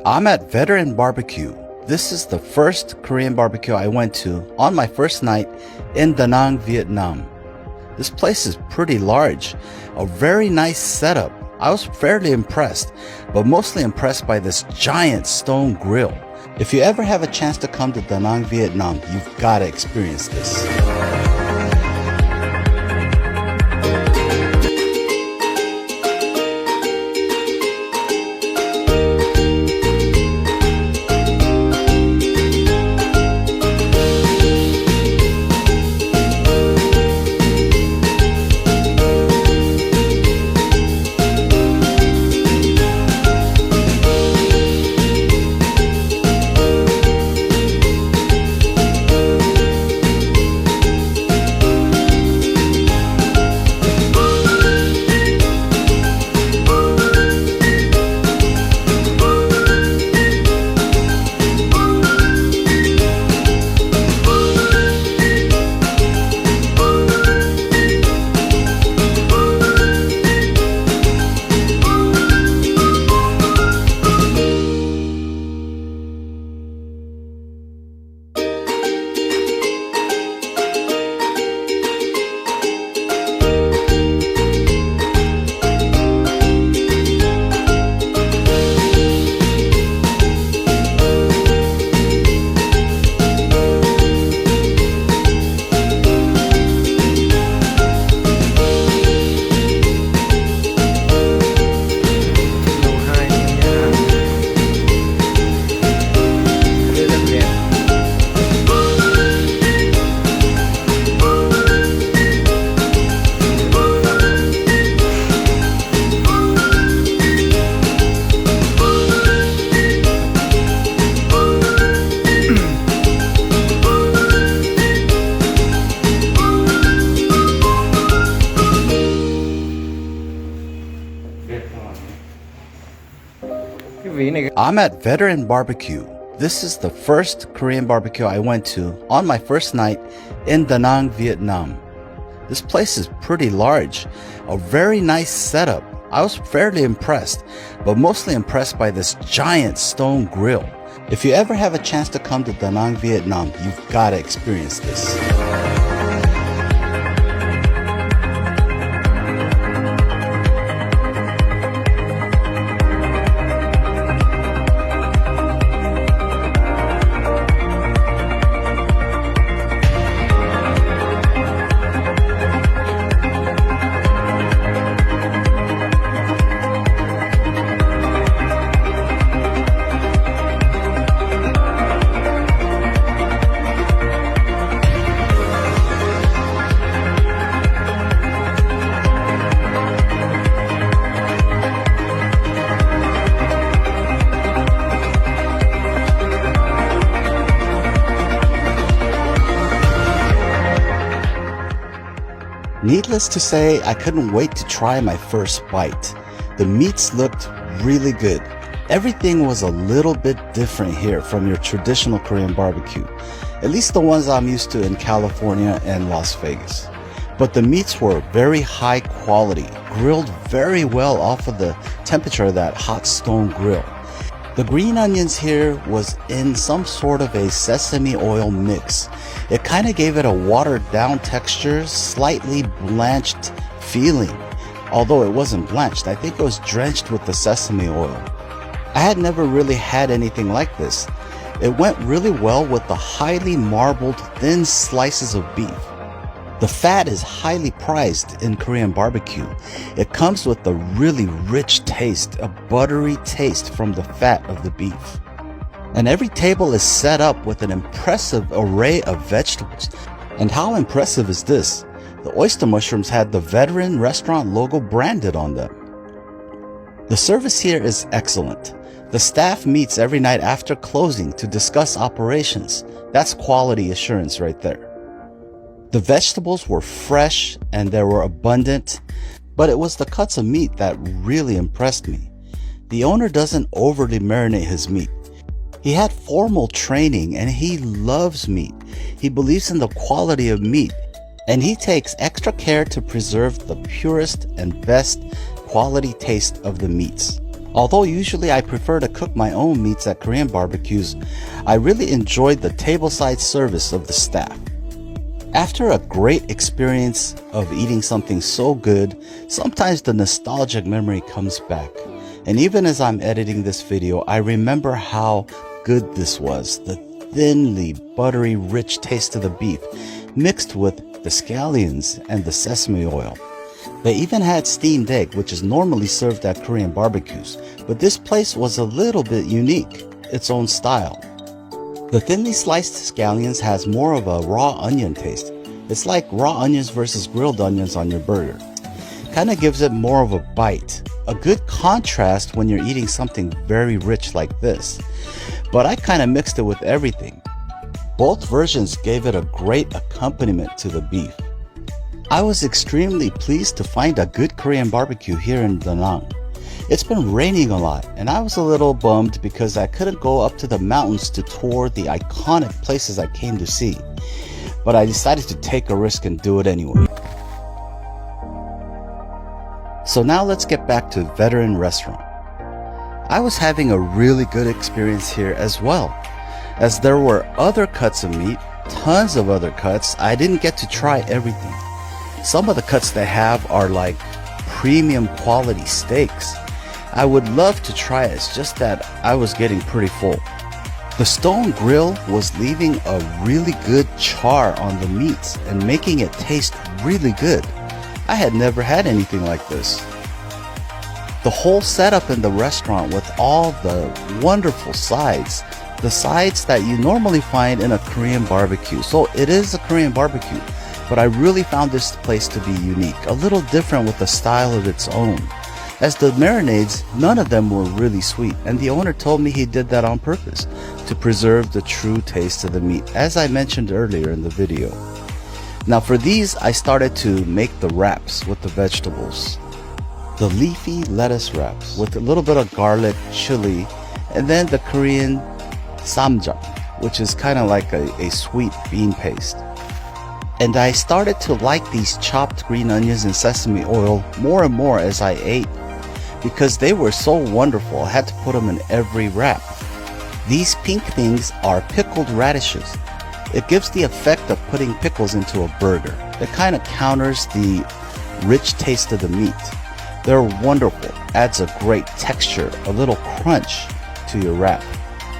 I'm at Veteran Barbecue. This is the first Korean barbecue I went to on my first night in Da Nang, Vietnam. This place is pretty large, a very nice setup. I was fairly impressed, but mostly impressed by this giant stone grill. If you ever have a chance to come to Da Nang, Vietnam, you've got to experience this. I'm at Veteran Barbecue. This is the first Korean barbecue I went to on my first night in Da Nang, Vietnam. This place is pretty large, a very nice setup. I was fairly impressed, but mostly impressed by this giant stone grill. If you ever have a chance to come to Da Nang, Vietnam, you've got to experience this. Needless to say, I couldn't wait to try my first bite. The meats looked really good. Everything was a little bit different here from your traditional Korean barbecue, at least the ones I'm used to in California and Las Vegas. But the meats were very high quality, grilled very well off of the temperature of that hot stone grill. The green onions here was in some sort of a sesame oil mix. It kind of gave it a watered down texture, slightly blanched feeling. Although it wasn't blanched, I think it was drenched with the sesame oil. I had never really had anything like this. It went really well with the highly marbled thin slices of beef. The fat is highly prized in Korean barbecue. It comes with a really rich taste, a buttery taste from the fat of the beef. And every table is set up with an impressive array of vegetables. And how impressive is this? The oyster mushrooms had the Veteran Restaurant logo branded on them. The service here is excellent. The staff meets every night after closing to discuss operations. That's quality assurance right there. The vegetables were fresh and they were abundant, but it was the cuts of meat that really impressed me. The owner doesn't overly marinate his meat. He had formal training and he loves meat. He believes in the quality of meat and he takes extra care to preserve the purest and best quality taste of the meats. Although usually I prefer to cook my own meats at Korean barbecues, I really enjoyed the tableside service of the staff. After a great experience of eating something so good, sometimes the nostalgic memory comes back. And even as I'm editing this video, I remember how good this was. The thinly, buttery, rich taste of the beef mixed with the scallions and the sesame oil. They even had steamed egg, which is normally served at Korean barbecues, but this place was a little bit unique, its own style. The thinly sliced scallions has more of a raw onion taste. It's like raw onions versus grilled onions on your burger. Kind of gives it more of a bite. A good contrast when you're eating something very rich like this. But I kind of mixed it with everything. Both versions gave it a great accompaniment to the beef. I was extremely pleased to find a good Korean barbecue here in Na'ng. It's been raining a lot, and I was a little bummed because I couldn't go up to the mountains to tour the iconic places I came to see. But I decided to take a risk and do it anyway. So now let's get back to Veteran Restaurant. I was having a really good experience here as well, as there were other cuts of meat, tons of other cuts. I didn't get to try everything. Some of the cuts they have are like premium quality steaks. I would love to try it, it's just that I was getting pretty full. The stone grill was leaving a really good char on the meats and making it taste really good. I had never had anything like this. The whole setup in the restaurant with all the wonderful sides, the sides that you normally find in a Korean barbecue. So it is a Korean barbecue, but I really found this place to be unique, a little different with a style of its own. As the marinades, none of them were really sweet, and the owner told me he did that on purpose to preserve the true taste of the meat, as I mentioned earlier in the video. Now for these, I started to make the wraps with the vegetables. The leafy lettuce wraps with a little bit of garlic, chili, and then the Korean samjang, which is kind of like a sweet bean paste. And I started to like these chopped green onions and sesame oil more and more as I ate, because they were so wonderful. I had to put them in every wrap. These pink things are pickled radishes. It gives the effect of putting pickles into a burger. It kind of counters the rich taste of the meat. They're wonderful. Adds a great texture, a little crunch to your wrap.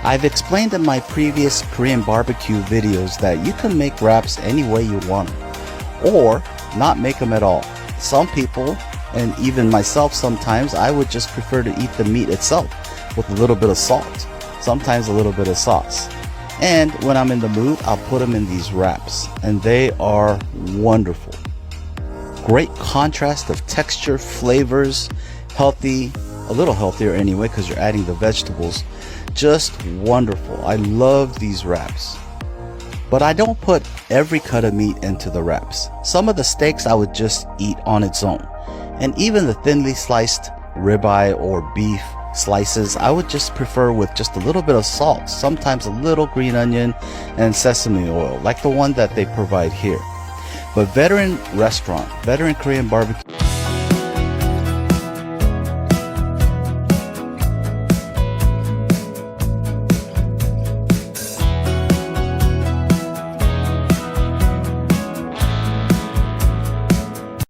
I've explained in my previous Korean barbecue videos that you can make wraps any way you want them, or not make them at all. Some people, and even myself sometimes, I would just prefer to eat the meat itself with a little bit of salt, sometimes a little bit of sauce. And when I'm in the mood, I'll put them in these wraps, and they are wonderful. Great contrast of texture, flavors, healthy, a little healthier anyway because you're adding the vegetables. Just wonderful. I love these wraps. But I don't put every cut of meat into the wraps. Some of the steaks I would just eat on its own. And even the thinly sliced ribeye or beef slices, I would just prefer with just a little bit of salt, sometimes a little green onion and sesame oil, like the one that they provide here. But Veteran Restaurant, Veteran Korean Barbecue,